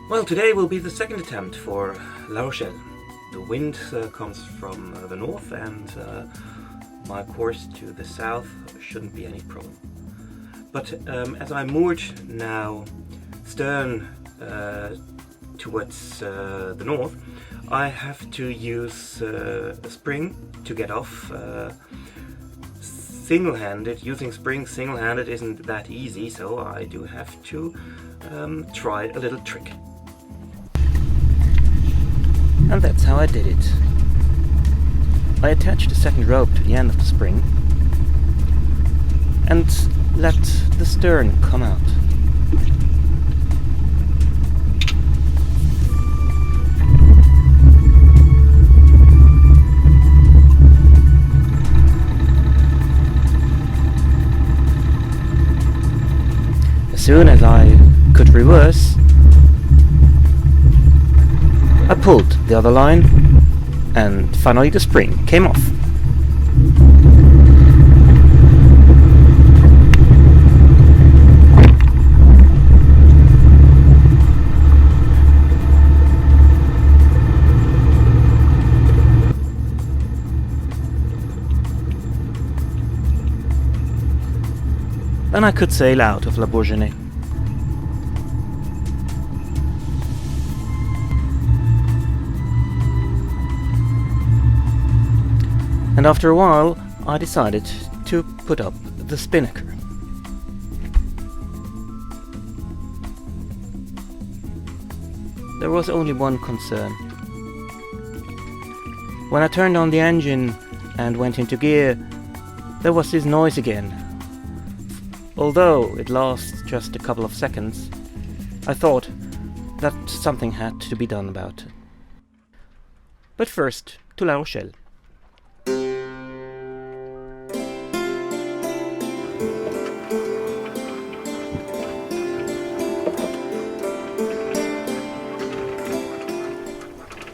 Well, today will be the second attempt for La Rochelle. The wind comes from the north, and my course to the south shouldn't be any problem. But as I'm moored now stern towards the north, I have to use a spring to get off. Single-handed, using spring single-handed isn't that easy, so I do have to try a little trick. And that's how I did it. I attached a second rope to the end of the spring and let the stern come out. As soon as I could reverse, I pulled the other line, and finally the spring came off. Then I could sail out of La Bourgeonnais. And after a while, I decided to put up the spinnaker. There was only one concern. When I turned on the engine and went into gear, there was this noise again. Although it lasts just a couple of seconds, I thought that something had to be done about it. But first, to La Rochelle.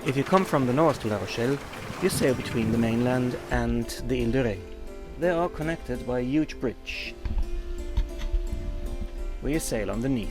If you come from the north to La Rochelle, you sail between the mainland and the Ile de Ré. They are connected by a huge bridge, where you sail underneath.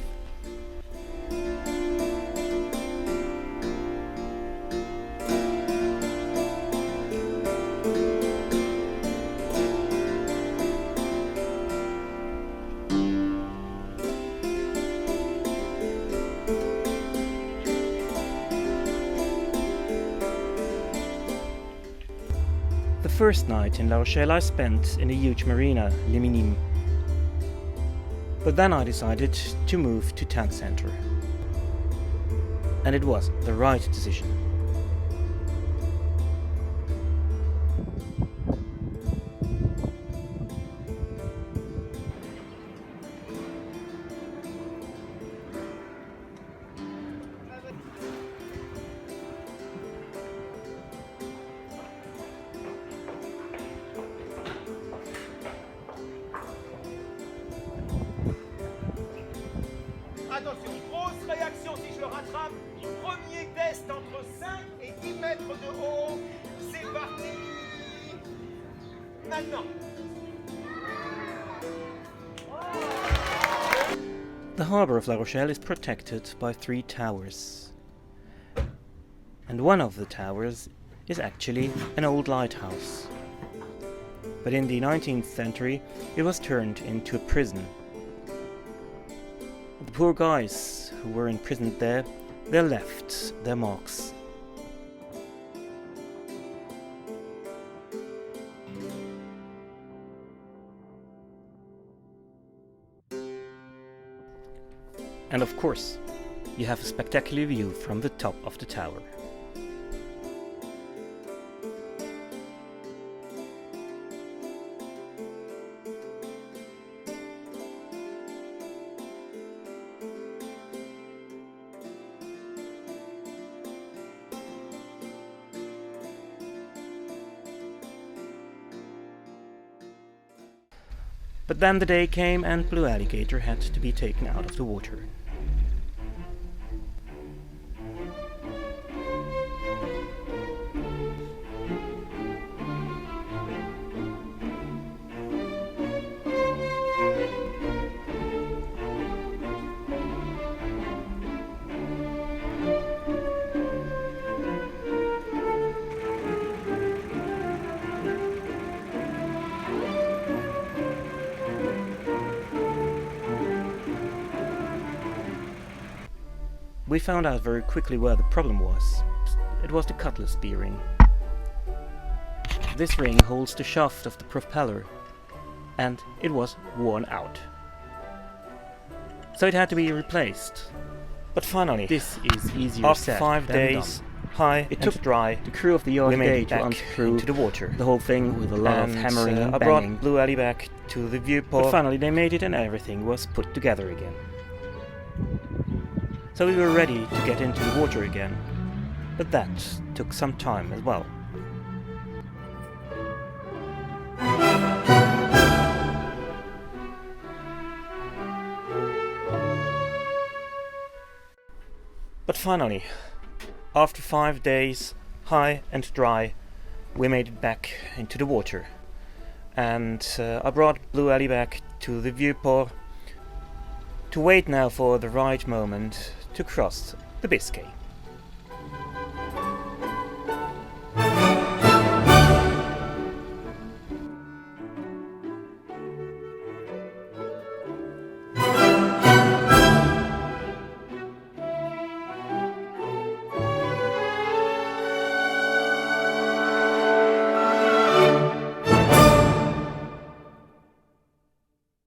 The first night in La Rochelle I spent in a huge marina, Les Minimes. But then I decided to move to town center. And it was the right decision. Attention, grosse réaction si je le rattrape. Premier test entre 5 et 10 mètres de haut. C'est parti. Maintenant. The harbour of La Rochelle is protected by 3 towers. And one of the towers is actually an old lighthouse. But in the 19th century it was turned into a prison. The poor guys who were imprisoned there, they left their marks. And of course, you have a spectacular view from the top of the tower. But then the day came and Blue Alligator had to be taken out of the water. We found out very quickly where the problem was. It was the cutlass bearing. This ring holds the shaft of the propeller, and it was worn out. So it had to be replaced. But finally, this is easier after said 5 than days, done. high It and took dry, the crew of the we made Alligator it to back unscrew into the water. the whole thing with a lot of And hammering and I banging. brought Blue Ellie back to the viewport. But finally they made it and everything was put together again. So we were ready to get into the water again. But that took some time as well. But finally, after 5 days, high and dry, we made it back into the water. And I brought Blue Ellie back to the viewport to wait now for the right moment to cross the Biscay.